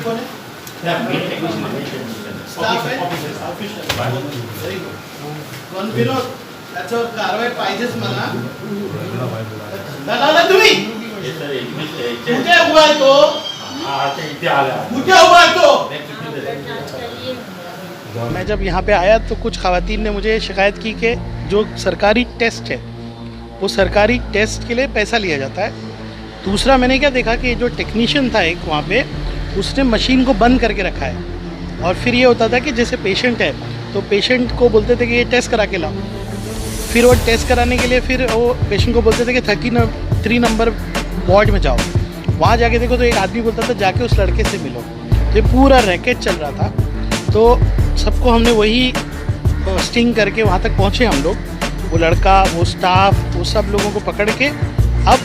कौन है? स्टाफ है? Very good. पण विनोद, त्याच्यावर कारवाई पाहिजेच म्हणा. दादा तुम्ही कुठे उभा आहे तो? कुठे उभा आहे तो? मैं जब यहाँ पे आया तो कुछ ख़वातीन ने मुझे शिकायत की कि जो सरकारी टेस्ट है वो सरकारी टेस्ट के लिए पैसा लिया जाता है. दूसरा मैंने क्या देखा कि जो टेक्नीशियन था एक वहाँ पे, उसने मशीन को बंद करके रखा है. और फिर ये होता था कि जैसे पेशेंट है तो पेशेंट को बोलते थे कि ये टेस्ट करा के लाओ. फिर वो टेस्ट कराने के लिए फिर वो पेशेंट को बोलते थे कि 33 नंबर वार्ड में जाओ. वहाँ जाके देखो तो एक आदमी बोलता था जाके उस लड़के से मिलो. तो ये पूरा रैकेट चल रहा था. तो सबको हमने वही स्टिंग करके वहाँ तक पहुँचे हम लोग. वो लड़का, वो स्टाफ, वो सब लोगों को पकड़ के अब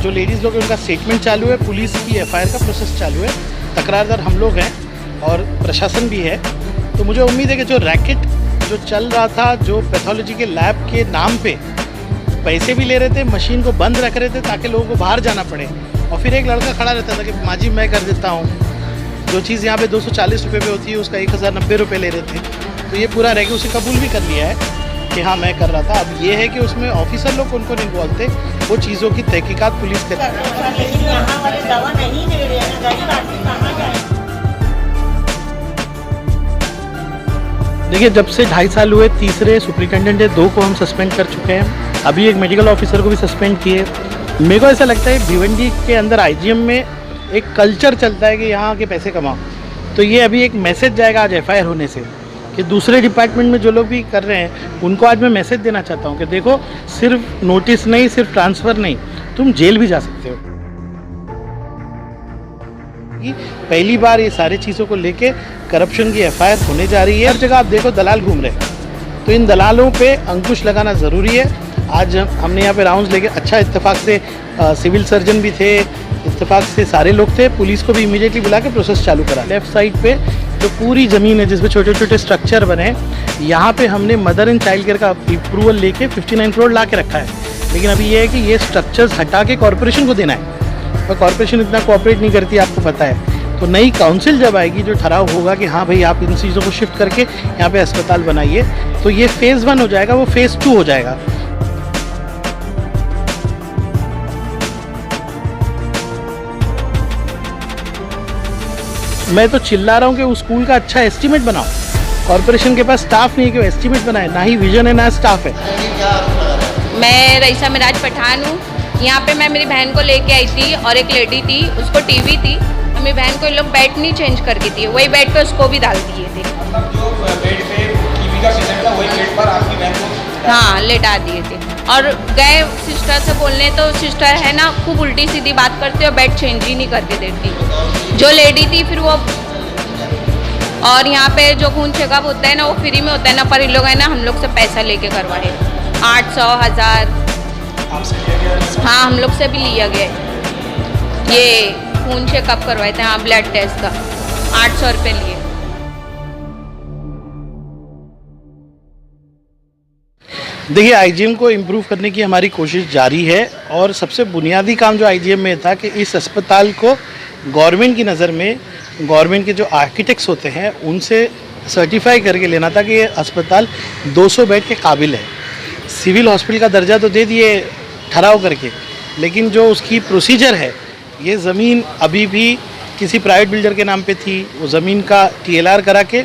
जो लेडीज़ लोग हैं उनका स्टेटमेंट चालू है. पुलिस की एफआईआर का प्रोसेस चालू है. तकरारदार हम लोग हैं और प्रशासन भी है. तो मुझे उम्मीद है कि जो रैकेट जो चल रहा था, जो पैथोलॉजी के लैब के नाम पे पैसे भी ले रहे थे, मशीन को बंद रख रहे थे ताकि लोगों को बाहर जाना पड़े. और फिर एक लड़का खड़ा रहता था कि माजी मैं कर देता हूँ. जो चीज़ यहाँ पे 240 रुपये पे होती है उसका 1090 रुपये ले रहे थे. तो ये पूरा रैकेट उसे कबूल भी कर लिया है कि हाँ मैं कर रहा था. अब ये है कि उसमें ऑफिसर लोग कौन कौन इन्वॉल्व थे वो चीज़ों की तहकीकात पुलिस कर. देखिए, जब से 2.5 साल हुए, तीसरे सुपरिटेंडेंट है, 2 को हम सस्पेंड कर चुके हैं. अभी एक मेडिकल ऑफिसर को भी सस्पेंड किए. मेरे को ऐसा लगता है भिवंडी के अंदर आईजीएम में एक कल्चर चलता है कि यहाँ के पैसे कमाओ. तो ये अभी एक मैसेज जाएगा आज एफआईआर होने से कि दूसरे डिपार्टमेंट में जो लोग भी कर रहे हैं उनको आज मैं मैसेज देना चाहता हूँ कि देखो, सिर्फ नोटिस नहीं, सिर्फ ट्रांसफ़र नहीं, तुम जेल भी जा सकते हो. पहली बार ये सारी चीज़ों को लेके करप्शन की एफआईआर होने जा रही है. हर जगह आप देखो दलाल घूम रहे हैं. तो इन दलालों पे अंकुश लगाना ज़रूरी है. आज हमने यहाँ पे राउंड्स लेके अच्छा, इत्तेफाक से सिविल सर्जन भी थे, इत्तेफाक से सारे लोग थे. पुलिस को भी इमीडिएटली बुला के प्रोसेस चालू करा. लेफ्ट साइड पे जो पूरी ज़मीन है जिसमें छोटे छोटे स्ट्रक्चर बने, यहाँ पे हमने मदर एंड चाइल्ड केयर का अप्रूवल लेके 59 करोड़ ला के रखा है. लेकिन अभी ये है कि ये स्ट्रक्चर्स हटा के कॉरपोरेशन को देना है. और कॉरपोरेशन इतना कोऑपरेट नहीं करती, आपको पता है. तो नई काउंसिल जब आएगी, जो ठहराव होगा कि हाँ भाई आप इन चीज़ों को शिफ्ट करके यहाँ पे अस्पताल बनाइए, तो ये फेज़ 1 हो जाएगा, वो फेज़ 2 हो जाएगा. मैं तो चिल्ला रहा हूँ कि उस स्कूल का अच्छा एस्टीमेट बनाओ. कॉरपोरेशन के पास स्टाफ नहीं है कि वो एस्टीमेट बनाए. ना ही विजन है ना स्टाफ है. मैं रईसा मिराज पठान हूँ. यहाँ पे मैं मेरी बहन को लेके आई थी और एक लेडी थी, उसको टीवी थी. मेरी बहन को ये लोग बेड नहीं चेंज करके दिए, वही बेड पे उसको भी डाल दिए थे. मतलब जो बेड पे टीवी का पेशेंट था वही बेड पर आपकी बहन को हाँ लेटा दिए थे. और गए सिस्टर से बोलने तो सिस्टर है ना खूब उल्टी सीधी बात करती और बेड चेंज ही नहीं करके देती. जो लेडी थी फिर वो, और यहाँ पे जो खून चेकअप होता है ना वो फ्री में होता है ना, पर इन लोग है ना हम लोग से पैसा लेके करवाए. 800, 1000 हाँ हम लोग से भी लिया गया. ये खून चेकअप करवाए थे, हाँ ब्लड टेस्ट का 800 रुपये लिए. देखिए, आईजीएम को इम्प्रूव करने की हमारी कोशिश जारी है. और सबसे बुनियादी काम जो आईजीएम में था कि इस अस्पताल को गवर्नमेंट की नज़र में, गवर्नमेंट के जो आर्किटेक्ट्स होते हैं उनसे सर्टिफाई करके लेना था कि ये अस्पताल 200 बेड के काबिल है. सिविल हॉस्पिटल का दर्जा तो दे दिए ठहराव करके, लेकिन जो उसकी प्रोसीजर है, ये ज़मीन अभी भी किसी प्राइवेट बिल्डर के नाम पे थी. वो ज़मीन का TLR करा के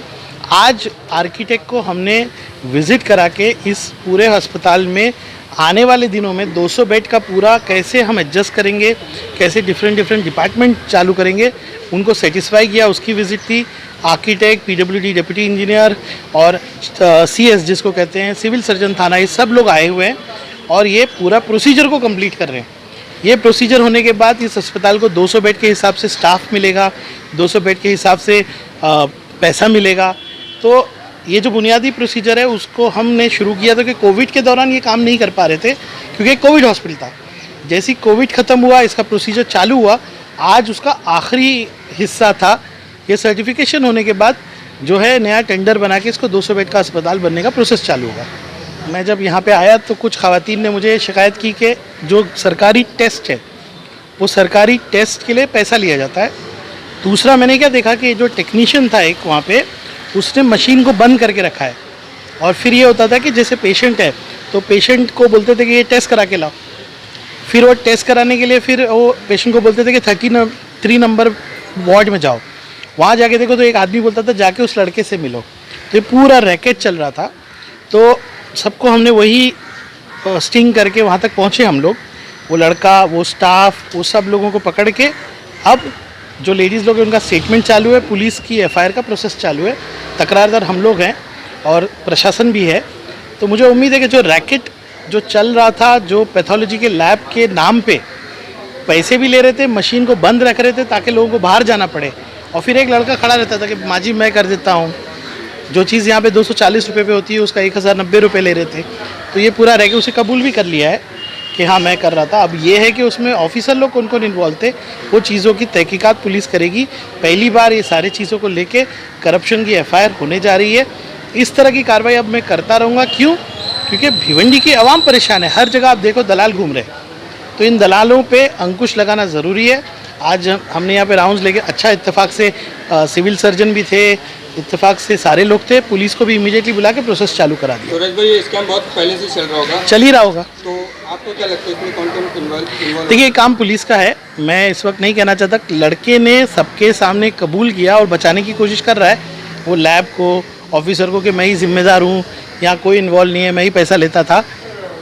आज आर्किटेक्ट को हमने विज़िट करा के इस पूरे अस्पताल में आने वाले दिनों में 200 बेड का पूरा कैसे हम एडजस्ट करेंगे, कैसे डिफरेंट डिपार्टमेंट चालू करेंगे, उनको सेटिस्फाई किया. उसकी विज़िट थी. आर्किटेक्ट, PWD डिप्टी इंजीनियर और CS जिसको कहते हैं, सिविल सर्जन थाना, ये सब लोग आए हुए हैं और ये पूरा प्रोसीजर को कंप्लीट कर रहे हैं. ये प्रोसीजर होने के बाद इस अस्पताल को 200 बेड के हिसाब से स्टाफ मिलेगा, 200 बेड के हिसाब से पैसा मिलेगा. तो ये जो बुनियादी प्रोसीजर है उसको हमने शुरू किया था कि कोविड के दौरान ये काम नहीं कर पा रहे थे क्योंकि कोविड हॉस्पिटल था. जैसे कोविड ख़त्म हुआ, इसका प्रोसीजर चालू हुआ. आज उसका आखिरी हिस्सा था. ये सर्टिफिकेशन होने के बाद जो है नया टेंडर बना के इसको 200 बेड का अस्पताल बनने का प्रोसेस चालू होगा. मैं जब यहाँ पे आया तो कुछ ख़वातीन ने मुझे शिकायत की कि जो सरकारी टेस्ट है वो सरकारी टेस्ट के लिए पैसा लिया जाता है. दूसरा मैंने क्या देखा कि जो टेक्नीशियन था एक वहाँ पे, उसने मशीन को बंद करके रखा है। और फिर ये होता था कि जैसे पेशेंट है तो पेशेंट को बोलते थे कि ये टेस्ट करा के लाओ, फिर वो टेस्ट कराने के लिए फिर वो पेशेंट को बोलते थे कि 33 नंबर वार्ड में जाओ। वहाँ जाके देखो तो एक आदमी बोलता था जाके उस लड़के से मिलो। तो ये पूरा रैकेट चल रहा था। तो सबको हमने वही स्टिंग करके वहाँ तक पहुँचे हम लोग, वो लड़का, वो स्टाफ, वो सब लोगों को पकड़ के अब जो लेडीज़ लोग हैं उनका स्टेटमेंट चालू है, पुलिस की एफआईआर का प्रोसेस चालू है, तकरारदार हम लोग हैं और प्रशासन भी है। तो मुझे उम्मीद है कि जो रैकेट जो चल रहा था, जो पैथोलॉजी के लैब के नाम पे पैसे भी ले रहे थे, मशीन को बंद रख रहे थे ताकि लोगों को बाहर जाना पड़े, और फिर एक लड़का खड़ा रहता था कि माँ जी मैं कर देता हूँ, जो चीज़ यहाँ पे 240 रुपये पे होती है उसका 1090 रुपये ले रहे थे। तो ये पूरा रैकेट उसे कबूल भी कर लिया है कि हाँ मैं कर रहा था। अब ये है कि उसमें ऑफिसर लोग कौन कौन इन्वॉल्व थे, वो चीज़ों की तहकीकात पुलिस करेगी। पहली बार ये सारी चीज़ों को लेके करप्शन की एफआईआर होने जा रही है। इस तरह की कार्रवाई अब मैं करता रहूँगा। क्यों? क्योंकि भिवंडी की आवाम परेशान है, हर जगह आप देखो दलाल घूम रहे हैं, तो इन दलालों पे अंकुश लगाना ज़रूरी है। आज हमने यहाँ पे राउंड्स लेके अच्छा इत्तेफाक से सिविल सर्जन भी थे, इत्तेफाक से सारे लोग थे, पुलिस को भी इमीडिएटली बुला के प्रोसेस चालू करा दिया। सूरज भाई, ये स्कैम बहुत पहले से चल रहा होगा, चल ही रहा होगा। तो आपको क्या लगता है इसमें कौन कौन इन्वॉल्व? देखिए काम पुलिस का है, मैं इस वक्त नहीं कहना चाहता। लड़के ने सबके सामने कबूल किया और बचाने की कोशिश कर रहा है वो लैब को, ऑफिसर को, कि मैं ही जिम्मेदार हूँ, यहाँ कोई इन्वॉल्व नहीं है, मैं ही पैसा लेता था।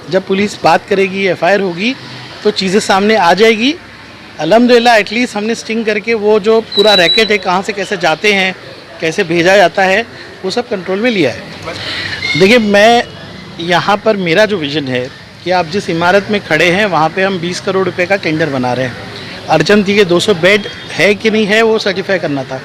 जब पुलिस बात करेगी, एफआईआर होगी तो चीज़ें सामने आ जाएगी। अल्हम्दुलिल्लाह एटलीस्ट हमने स्टिंग करके वो जो पूरा रैकेट है, कहाँ से कैसे जाते हैं, कैसे भेजा जाता है, वो सब कंट्रोल में लिया है। देखिए मैं यहाँ पर मेरा जो विज़न है कि आप जिस इमारत में खड़े हैं वहाँ पे हम 20 करोड़ रुपए का टेंडर बना रहे हैं। अर्जन थी के 200 बेड है कि नहीं है वो सर्टिफाई करना था।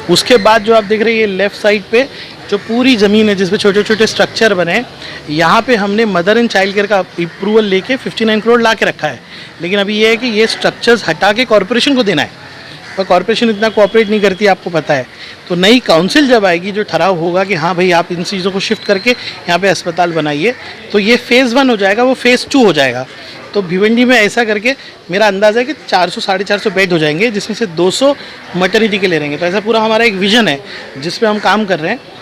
उसके बाद जो आप देख रहे हैं ये लेफ़्ट साइड पे जो पूरी ज़मीन है जिसपे छोटे छोटे स्ट्रक्चर बने, यहाँ पे हमने मदर एंड चाइल्ड केयर का अप्रूवल लेके 59 करोड़ ला के रखा है। लेकिन अभी ये है कि ये स्ट्रक्चर्स हटा के कॉरपोरेशन को देना है, पर कॉरपोरेशन इतना कोऑपरेट नहीं करती, आपको पता है। तो नई काउंसिल जब आएगी, जो ठहराव होगा कि हाँ भाई आप इन चीज़ों को शिफ्ट करके यहाँ पे अस्पताल बनाइए, तो ये फ़ेज़ 1 हो जाएगा, वो फ़ेज़ 2 हो जाएगा। तो भिवंडी में ऐसा करके मेरा अंदाज़ा है कि 400 साढ़े 400 बेड हो जाएंगे, जिसमें से 200 मटर्निटी के ले रहेंगे। तो ऐसा पूरा हमारा एक विज़न है जिस पे हम काम कर रहे हैं।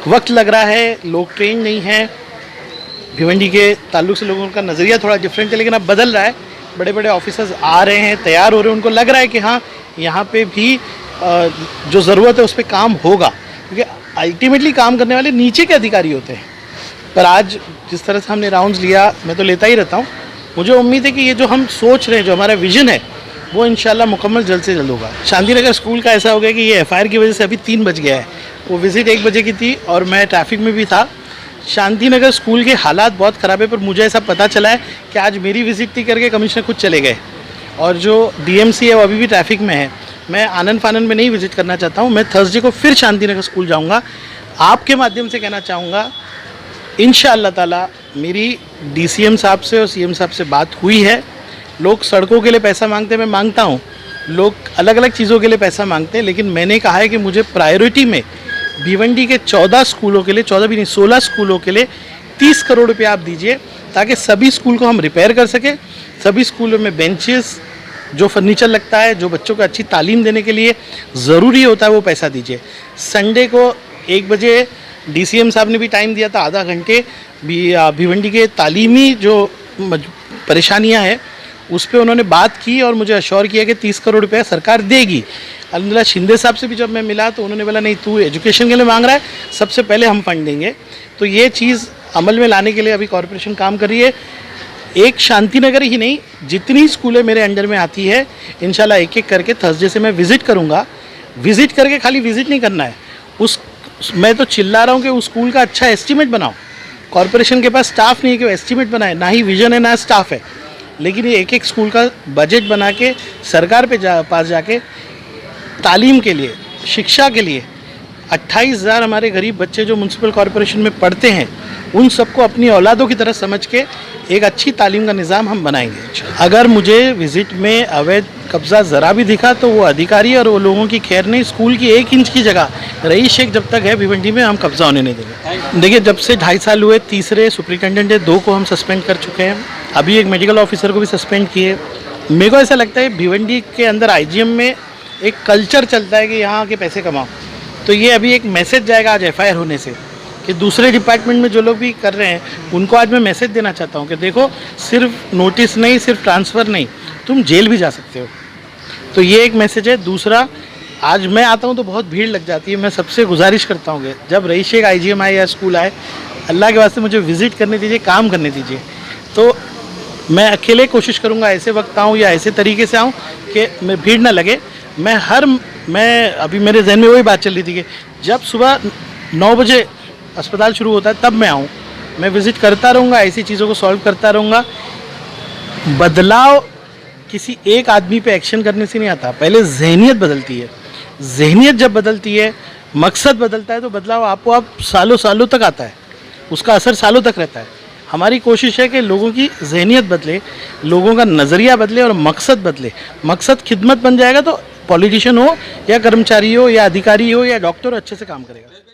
वक्त लग रहा है, लोग ट्रेन नहीं हैं, भिवंडी के ताल्लुक से लोगों का नज़रिया थोड़ा डिफरेंट है, लेकिन अब बदल रहा है। बड़े बड़े ऑफिसर्स आ रहे हैं, तैयार हो रहे हैं, उनको लग रहा है कि हाँ यहाँ पे भी जो ज़रूरत है उस पर काम होगा, क्योंकि अल्टीमेटली काम करने वाले नीचे के अधिकारी होते हैं। पर आज जिस तरह से हमने राउंड्स लिया, मैं तो लेता ही रहता हूँ, मुझे उम्मीद है कि ये जो हम सोच रहे हैं, जो हमारा विज़न है, वो इंशाल्लाह मुकम्मल जल्द से जल्द होगा। शांतिनगर स्कूल का ऐसा हो गया कि ये एफआईआर की वजह से अभी 3 बज गया है। वो विज़िट 1 बजे की थी और मैं ट्रैफिक में भी था। शांतिनगर स्कूल के हालात बहुत ख़राब है, पर मुझे ऐसा पता चला है कि आज मेरी विज़िट थी करके कमिश्नर खुद चले गए, और जो डीएमसी है वो अभी भी ट्रैफिक में है। मैं आनंद फानंद में नहीं विज़िट करना चाहता हूँ। मैं थर्सडे को फिर शांतिनगर स्कूल जाऊँगा। आपके माध्यम से कहना चाहूँगा, इंशाअल्लाह ताला मेरी डीसीएम साहब से और सीएम साहब से बात हुई है। लोग सड़कों के लिए पैसा मांगते हैं, मैं मांगता हूँ, लोग अलग अलग चीज़ों के लिए पैसा मांगते हैं, लेकिन मैंने कहा है कि मुझे प्रायोरिटी में भिवंडी के 14 स्कूलों के लिए, 14 भी नहीं 16 स्कूलों के लिए 30 करोड़ रुपये आप दीजिए, ताकि सभी स्कूल को हम रिपेयर कर सकें। सभी स्कूलों में बेंचेस, जो फर्नीचर लगता है, जो बच्चों को अच्छी तालीम देने के लिए ज़रूरी होता है, वो पैसा दीजिए। संडे को 1 बजे डीसीएम साहब ने भी टाइम दिया था, आधा घंटे भिवंडी के तालीमी जो परेशानियां हैं उस पर उन्होंने बात की और मुझे अश्योर किया कि 30 करोड़ रुपया सरकार देगी। अल्हम्दुलिल्लाह शिंदे साहब से भी जब मैं मिला तो उन्होंने बोला नहीं, तू एजुकेशन के लिए मांग रहा है, सबसे पहले हम फंड देंगे। तो ये चीज़ अमल में लाने के लिए अभी कॉरपोरेशन काम कर रही है। एक शांतिनगर ही नहीं, जितनी स्कूलें मेरे अंडर में आती है, इंशाल्लाह एक एक करके थर्सडे से मैं विज़िट करूँगा। विज़िट करके खाली विज़िट नहीं करना है, मैं तो चिल्ला रहा हूँ कि उस स्कूल का अच्छा एस्टीमेट बनाओ। कॉरपोरेशन के पास स्टाफ नहीं है कि वो एस्टीमेट बनाए, ना ही विजन है ना स्टाफ है, लेकिन ये एक एक स्कूल का बजट बना के सरकार पास जाके तालीम के लिए, शिक्षा के लिए 28,000 हमारे गरीब बच्चे जो म्यूनसिपल कॉरपोरेशन में पढ़ते हैं, उन सबको अपनी औलादों की तरह समझ के एक अच्छी तालीम का निज़ाम हम बनाएंगे। अगर मुझे विज़िट में अवैध कब्ज़ा ज़रा भी दिखा तो वो अधिकारी और वो लोगों की खैर नहीं। स्कूल की 1 इंच की जगह रईस शेख जब तक है भिवंडी में, हम कब्ज़ा होने नहीं देंगे। देखिए जब से 2.5 साल हुए, तीसरे सुपरिटेंडेंट है, 2 को हम सस्पेंड कर चुके हैं, अभी एक मेडिकल ऑफिसर को भी सस्पेंड किए। मेरे को ऐसा लगता है भिवंडी के अंदर आईजीएम में एक कल्चर चलता है कि यहाँ आके पैसे कमाओ। तो ये अभी एक मैसेज जाएगा आज FIR होने से कि दूसरे डिपार्टमेंट में जो लोग भी कर रहे हैं उनको आज मैं मैसेज देना चाहता हूँ कि देखो सिर्फ नोटिस नहीं, सिर्फ ट्रांसफ़र नहीं, तुम जेल भी जा सकते हो। तो ये एक मैसेज है। दूसरा, आज मैं आता हूँ तो बहुत भीड़ लग जाती है। मैं सबसे गुजारिश करता हूँ कि जब रईस शेख IGM आए या स्कूल आए, अल्लाह के वास्ते मुझे विज़िट करने दीजिए, काम करने दीजिए। तो मैं अकेले कोशिश करूँगा ऐसे वक्त आऊँ या ऐसे तरीके से आऊँ कि मैं भीड़ ना लगे। मैं अभी मेरे जहन में वही बात चल रही थी कि जब सुबह 9 बजे अस्पताल शुरू होता है तब मैं आऊँ। मैं विज़िट करता रहूँगा, ऐसी चीज़ों को सॉल्व करता रहूँगा। बदलाव किसी एक आदमी पे एक्शन करने से नहीं आता, पहले जहनियत बदलती है। जहनियत जब बदलती है, मकसद बदलता है, तो बदलाव आपको आप सालों सालों तक आता है, उसका असर सालों तक रहता है। हमारी कोशिश है कि लोगों की जहनियत बदले, लोगों का नज़रिया बदले और मकसद बदले। मकसद खिदमत बन जाएगा तो पॉलिटिशियन हो या कर्मचारी हो या अधिकारी हो या डॉक्टर हो, अच्छे से काम करेगा।